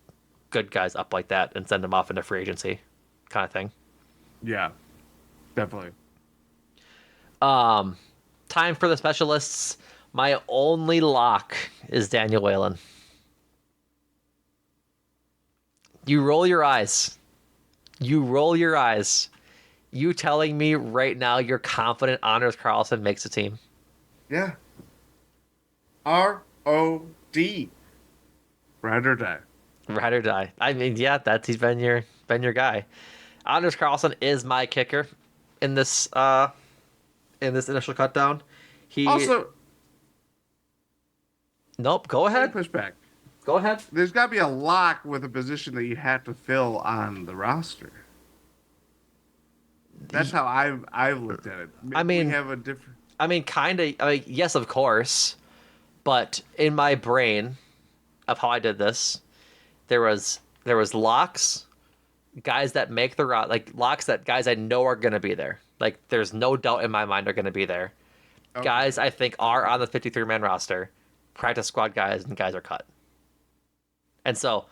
good guys up like that and send them off into free agency, kind of thing. Yeah, definitely. Time for the specialists. My only lock is Daniel Whalen. You roll your eyes. You roll your eyes. You telling me right now you're confident Anders Carlson makes the team? Yeah. ROD. Ride or die. Ride or die. I mean, yeah, that's he's been your guy. Anders Carlson is my kicker in this initial cut down. He Also, Nope, go let me ahead. push back. Go ahead. There's got to be a lock with a position that you have to fill on the roster. That's how I've looked at it. I Maybe we mean, have a different. kind of. Yes, of course. But in my brain of how I did this, there was locks, guys that make the route, like locks that guys I know are gonna be there. Like there's no doubt in my mind are gonna be there. Guys Okay. I think are Okay. on the 53-man roster, practice squad guys, and guys are cut. And so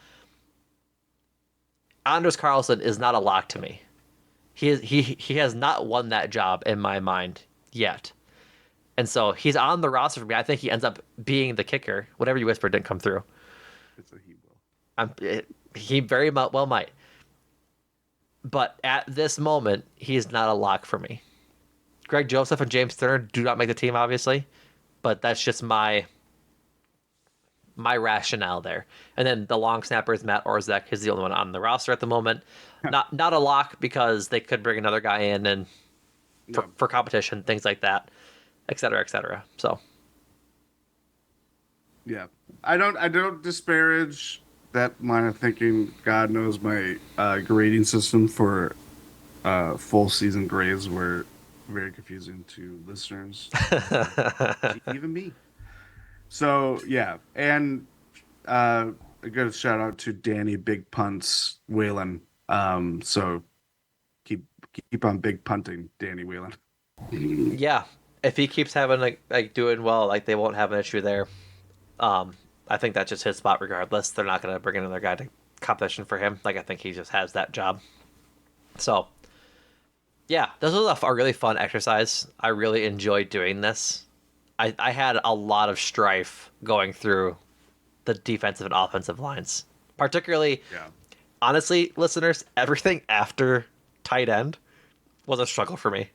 Anders Carlson is not a lock to me. He has not won that job in my mind yet. And so he's on the roster for me. I think he ends up being the kicker. Whatever you whispered didn't come through. It's a he will. He very well might. But at this moment, he's not a lock for me. Greg Joseph and James Turner do not make the team, obviously, but that's just my rationale there. And then the long snapper is Matt Orzek. He's the only one on the roster at the moment. Not a lock because they could bring another guy in and Yeah. for competition, things like that, et cetera, et cetera. So Yeah. I don't disparage that line of thinking. God knows my grading system for full season grades were very confusing to listeners, to even me. So yeah, and a good shout out to Danny Big Punts Whalen. So keep keep on big punting, Danny Whalen. yeah, if he keeps having like doing well, like they won't have an issue there. Um, I think that's just his spot regardless. They're not gonna bring another guy to competition for him. Like I think he just has that job. So yeah, this was a really fun exercise. I really enjoyed doing this. I had a lot of strife going through the defensive and offensive lines. Particularly, Yeah. honestly, listeners, everything after tight end was a struggle for me.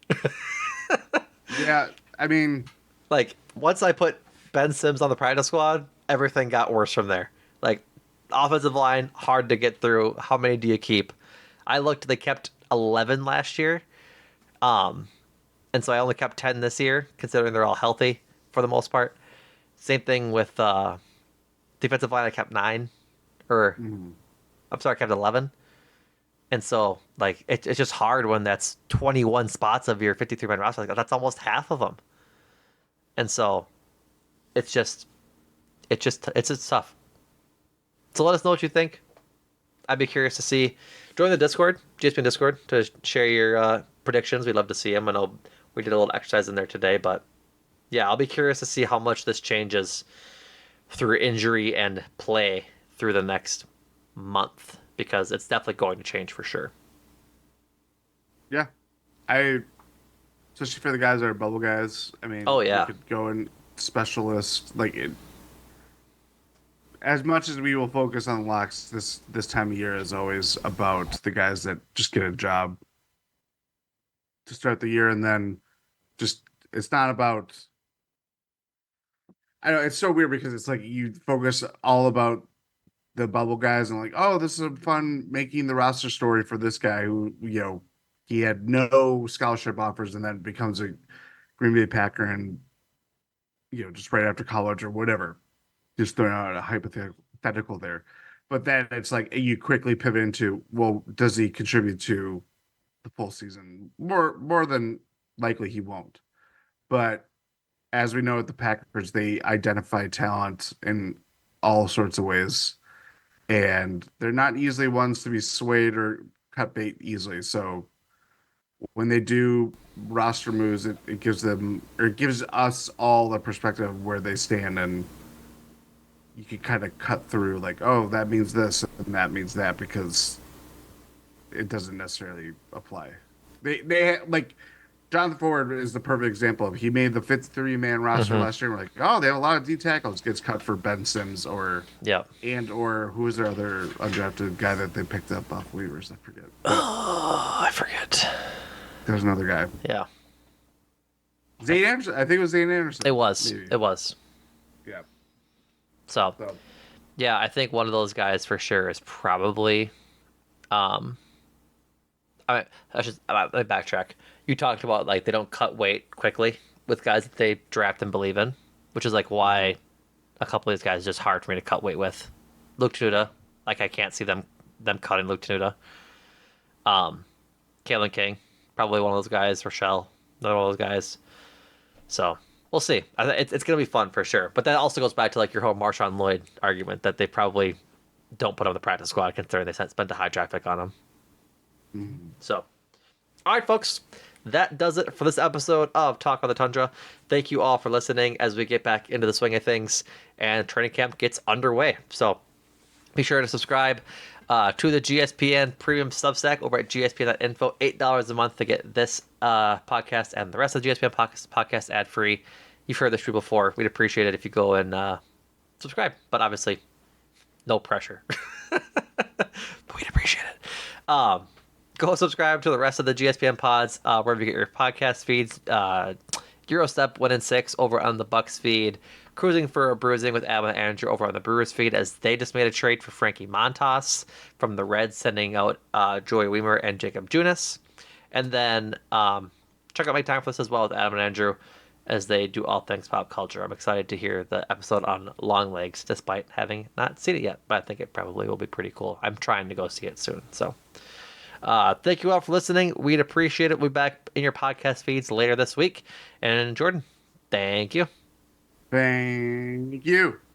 Yeah. I mean, Like, once I put Ben Sims on the practice squad, everything got worse from there. Like, offensive line, hard to get through. How many do you keep? I looked, they kept 11 last year. Um, and so I only kept 10 this year, considering they're all healthy for the most part. Same thing with defensive line, I kept 9. Or, mhm. I'm sorry, I kept 11. And so, like, it's just hard when that's 21 spots of your 53-man roster. Like, that's almost half of them. And so, it's just, it's tough. So let us know what you think. I'd be curious to see. Join the Discord, GSPN Discord, to share your predictions. We'd love to see them. I know we did a little exercise in there today, but yeah, I'll be curious to see how much this changes through injury and play through the next month because it's definitely going to change for sure. Yeah. I especially for the guys that are bubble guys. I Oh mean, we yeah. could go in specialist like as much as we will focus on locks this time of year is always about the guys that just get a job to start the year and then just it's not about I know it's so weird because it's like you focus all about the bubble guys and like, oh, this is a fun making the roster story for this guy who, he had no scholarship offers and then becomes a Green Bay Packer and just right after college or whatever. Just throwing out a hypothetical there. But then it's like you quickly pivot into, well, does he contribute to the full season? More than likely he won't. But as we know with the Packers, they identify talent in all sorts of ways. And they're not easily ones to be swayed or cut bait easily. So when they do roster moves, it gives them or it gives us all the perspective of where they stand and you can kind of cut through like, oh, that means this and that means that because it doesn't necessarily apply. They like Jonathan Ford is the perfect example of he made the 53-man roster Mm-hmm. last year. We're like, oh, they have a lot of D tackles. Gets cut for Ben Sims Yeah. or who was their other undrafted guy that they picked up off waivers? I forget, but Oh, I forget. there's another guy. Yeah. Zane Anderson. I think it was Zane It Anderson. was. Maybe. It was. Yeah. So So Yeah, I think one of those guys for sure is probably. Um, let me backtrack. You talked about like they don't cut weight quickly with guys that they draft and believe in, which is like Mhm. why a couple of these guys are just hard for me to cut weight with. Luke Tenuta, like I can't see them cutting Luke Tenuta. Kalen King, probably one of those guys. Rochelle, another one of those guys. So we'll see. It's going to be fun for sure. But that also goes back to like your whole Marshawn Lloyd argument that they probably don't put him on the practice squad considering they spent a high draft pick on him. Mhm. So, all right, folks. That does it for this episode of Talk on the Tundra. Thank you all for listening as we get back into the swing of things and training camp gets underway. So be sure to subscribe to the GSPN Premium Substack over at gspn.info. $8 a month to get this podcast and the rest of the GSPN podcast ad free. You've heard this before. We'd appreciate it if you go and subscribe, but obviously, no pressure. But we'd appreciate it. Go subscribe to the rest of the GSPN pods wherever you get your podcast feeds. Eurostep 1-6 over on the Bucks feed. Cruising for a Bruising with Adam and Andrew over on the Brewers feed as they just made a trade for Frankie Montas from the Reds, sending out Joey Weimer and Jacob Junis. And then check out my time for this as well with Adam and Andrew as they do all things pop culture. I'm excited to hear the episode on Long Legs, despite having not seen it yet, but I think it probably will be pretty cool. I'm trying to go see it soon, so thank you all for listening. We'd appreciate it. We'll be back in your podcast feeds later this week. And Jordan, thank you. Thank you.